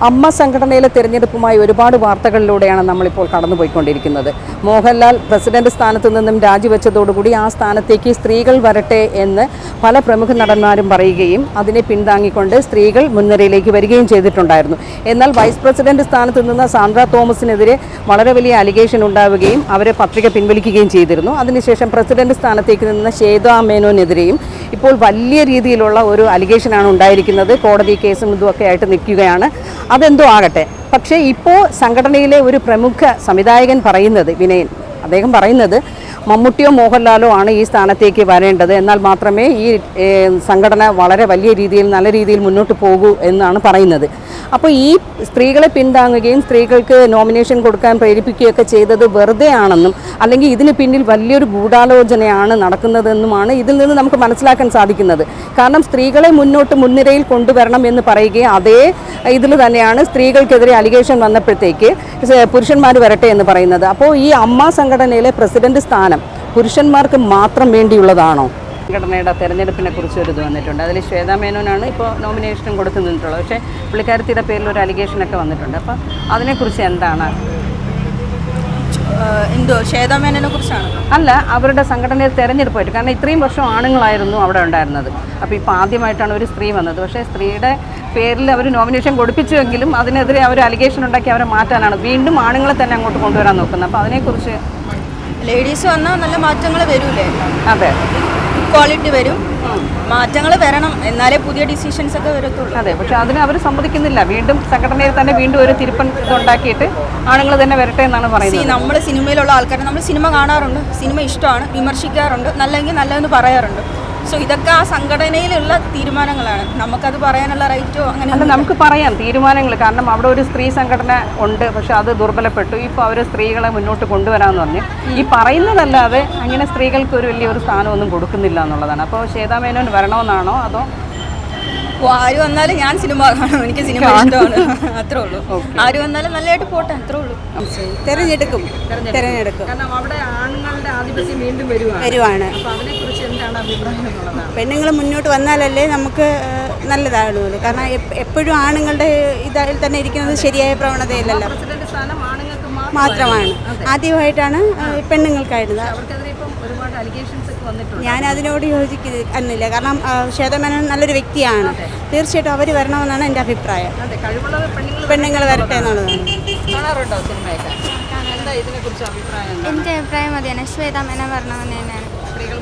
അമ്മ സംഘടനയിലെ തിരഞ്ഞെടുപ്പുമായി ഒരുപാട് വാർത്തകളിലൂടെയാണ് നമ്മളിപ്പോൾ കടന്നുപോയിക്കൊണ്ടിരിക്കുന്നത്. മോഹൻലാൽ പ്രസിഡന്റ് സ്ഥാനത്തു നിന്നും രാജിവെച്ചതോടുകൂടി ആ സ്ഥാനത്തേക്ക് സ്ത്രീകൾ വരട്ടെ എന്ന് പല പ്രമുഖ നടന്മാരും പറയുകയും അതിനെ പിന്താങ്ങിക്കൊണ്ട് സ്ത്രീകൾ മുൻനിരയിലേക്ക് വരികയും ചെയ്തിട്ടുണ്ടായിരുന്നു. എന്നാൽ വൈസ് പ്രസിഡന്റ് സ്ഥാനത്ത് നിന്ന് സാന്ദ്ര തോമസിനെതിരെ വളരെ വലിയ അലിഗേഷൻ ഉണ്ടാവുകയും അവരെ പത്രിക പിൻവലിക്കുകയും ചെയ്തിരുന്നു. അതിനുശേഷം പ്രസിഡന്റ് സ്ഥാനത്തേക്ക് നിന്ന് ശ്വേതാ മേനോനെതിരെയും ഇപ്പോൾ വലിയ രീതിയിലുള്ള ഒരു അലിഗേഷനാണ് ഉണ്ടായിരിക്കുന്നത്. കോടതി കേസും ഇതുമൊക്കെ ആയിട്ട് നിൽക്കുകയാണ്. അതെന്തോ ആകട്ടെ, പക്ഷേ ഇപ്പോൾ സംഘടനയിലെ ഒരു പ്രമുഖ സംവിധായകൻ പറയുന്നത്, വിനയൻ, അദ്ദേഹം പറയുന്നത് മമ്മൂട്ടിയോ മോഹൻലാലോ ആണ് ഈ സ്ഥാനത്തേക്ക് വരേണ്ടത്, എന്നാൽ മാത്രമേ ഈ സംഘടന വളരെ വലിയ രീതിയിൽ നല്ല രീതിയിൽ മുന്നോട്ട് പോകൂ എന്നാണ് പറയുന്നത്. അപ്പോൾ ഈ സ്ത്രീകളെ പിന്താങ്ങുകയും സ്ത്രീകൾക്ക് നോമിനേഷൻ കൊടുക്കാൻ പ്രേരിപ്പിക്കുകയൊക്കെ ചെയ്തത് വെറുതെ ആണെന്നും അല്ലെങ്കിൽ ഇതിന് പിന്നിൽ വലിയൊരു ഗൂഢാലോചനയാണ് നടക്കുന്നതെന്നുമാണ് ഇതിൽ നിന്ന് നമുക്ക് മനസ്സിലാക്കാൻ സാധിക്കുന്നത്. കാരണം സ്ത്രീകളെ മുൻനിരയിൽ കൊണ്ടുവരണം എന്ന് പറയുകയും അതേ ഇതിൽ തന്നെയാണ് സ്ത്രീകൾക്കെതിരെ അലിഗേഷൻ വന്നപ്പോഴത്തേക്ക് പുരുഷന്മാർ വരട്ടെ എന്ന് പറയുന്നത്. അപ്പോൾ ഈ അമ്മ സംഘടനയിലെ പ്രസിഡന്റ് സ്ഥാനം പുരുഷന്മാർക്ക് മാത്രം വേണ്ടിയുള്ളതാണോ? സംഘടനയുടെ തെരഞ്ഞെടുപ്പിനെ കുറിച്ച് ഒരു ഇത് വന്നിട്ടുണ്ട്. അതിൽ ശ്വേതാ മേനോനാണ് ഇപ്പോൾ നോമിനേഷനും കൊടുത്തു നിന്നിട്ടുള്ളത്. പക്ഷേ പുള്ളിക്കാരത്തിയുടെ പേരിൽ ഒരു അലിഗേഷനൊക്കെ വന്നിട്ടുണ്ട്. അപ്പോൾ അതിനെക്കുറിച്ച് എന്താണ്? എന്തോ ശ്വേതാ മേനോനെ കുറിച്ചാണ്? അല്ല, അവരുടെ സംഘടനയിൽ തെരഞ്ഞെടുപ്പായിട്ട്. കാരണം ഇത്രയും വർഷം ആണുങ്ങളായിരുന്നു അവിടെ ഉണ്ടായിരുന്നത്. അപ്പോൾ ഇപ്പോൾ ആദ്യമായിട്ടാണ് ഒരു സ്ത്രീ വന്നത്. പക്ഷേ സ്ത്രീയുടെ പേരിൽ അവർ നോമിനേഷൻ കൊടുപ്പിച്ചുവെങ്കിലും അതിനെതിരെ അവർ അലിഗേഷൻ ഉണ്ടാക്കി അവരെ മാറ്റാനാണ് വീണ്ടും ആണുങ്ങളെ തന്നെ അങ്ങോട്ട് കൊണ്ടുവരാൻ നോക്കുന്നത്. അപ്പോൾ അതിനെക്കുറിച്ച് ലേഡീസ് വന്നാൽ നല്ല മാറ്റങ്ങൾ വരൂലേ? അതെ, ഇക്വാളിറ്റി വരും, മാറ്റങ്ങൾ വരണം, എന്നാലേ പുതിയ ഡിസിഷൻസ് ഒക്കെ വരത്തുള്ളൂ. അതെ, പക്ഷെ അതിന് അവർ സമ്മതിക്കുന്നില്ല. വീണ്ടും സംഘടനയിൽ തന്നെ വീണ്ടും ഒരു തിരുപ്പൻ ഇതുണ്ടാക്കിയിട്ട് ആണുങ്ങൾ തന്നെ വരട്ടെ എന്നാണ് പറയുന്നത്. നമ്മൾ സിനിമയിലുള്ള ആൾക്കാരെ നമ്മൾ സിനിമ കാണാറുണ്ട്, സിനിമ ഇഷ്ടമാണ്, വിമർശിക്കാറുണ്ട്, നല്ലെങ്കിൽ നല്ലതെന്ന് പറയാറുണ്ട്. സോ ഇതൊക്കെ ആ സംഘടനയിലുള്ള തീരുമാനങ്ങളാണ്. നമുക്കത് പറയാനുള്ള റൈറ്റോ അങ്ങനെ അല്ല, നമുക്ക് പറയാം തീരുമാനങ്ങൾ. കാരണം അവിടെ ഒരു സ്ത്രീ സംഘടന ഉണ്ട്, പക്ഷെ അത് ദുർബലപ്പെട്ടു. ഇപ്പോൾ അവർ സ്ത്രീകളെ മുന്നോട്ട് കൊണ്ടുവരാമെന്ന് പറഞ്ഞ് ഈ പറയുന്നതല്ലാതെ അങ്ങനെ സ്ത്രീകൾക്ക് ഒരു വലിയൊരു സ്ഥാനമൊന്നും കൊടുക്കുന്നില്ല എന്നുള്ളതാണ്. അപ്പോൾ ശ്വേതാ മേനോൻ വരണമെന്നാണോ അതോ ആര് വന്നാലും ഞാൻ സിനിമ കാണും, എനിക്ക് സിനിമ ഇഷ്ടമാണ്, അത്രേ ഉള്ളൂ. ആര് വന്നാലും നല്ലതായിട്ട് പോട്ടെ, അത്രേ ഉള്ളൂ. തെരഞ്ഞെടുക്കും. കാരണം അവിടെ ആണുങ്ങളുടെ ആധിപത്യം വീണ്ടും വരുവാണ്. അപ്പോൾ അതിനെക്കുറിച്ച് എന്താണ് അഭിപ്രായം എന്നുള്ളതാണ്. പെണ്ണുങ്ങൾ മുന്നോട്ട് വന്നാലല്ലേ നമുക്ക് നല്ലതാകുള്ളൂ. കാരണം എപ്പോഴും ആണുങ്ങളുടെ ഇതായി തന്നെ ഇരിക്കുന്നത് ശരിയായ പ്രവണതയില്ലല്ലോ, പ്രസിഡന്റ് സ്ഥാനം ആണുങ്ങൾക്ക് മാത്രമാണ്. ആദ്യമായിട്ടാണ് പെണ്ണുങ്ങൾക്കായിരുന്നത്. അവർക്കെതിരെ ഇപ്പം ഒരുപാട് അലിഗേഷൻസ് ഒക്കെ വന്നിട്ടുണ്ട്. ഞാൻ അതിനോട് യോജിക്കുന്നില്ല. കാരണം ശ്വേതാ മേനോൻ നല്ലൊരു വ്യക്തിയാണ്. തീർച്ചയായിട്ടും അവർ വരണമെന്നാണ് എൻ്റെ അഭിപ്രായം. പെണ്ണുങ്ങൾ വരട്ടെ എന്നുള്ളതാണ്. കാണാറുണ്ടോ സിനിമയൊക്കെ? എന്താ ഇതിനെക്കുറിച്ച് അഭിപ്രായം? എൻ്റെ അഭിപ്രായം മതിയാണ്, ശ്വേതാ മേനോൻ വരണമെന്ന് തന്നെയാണ്.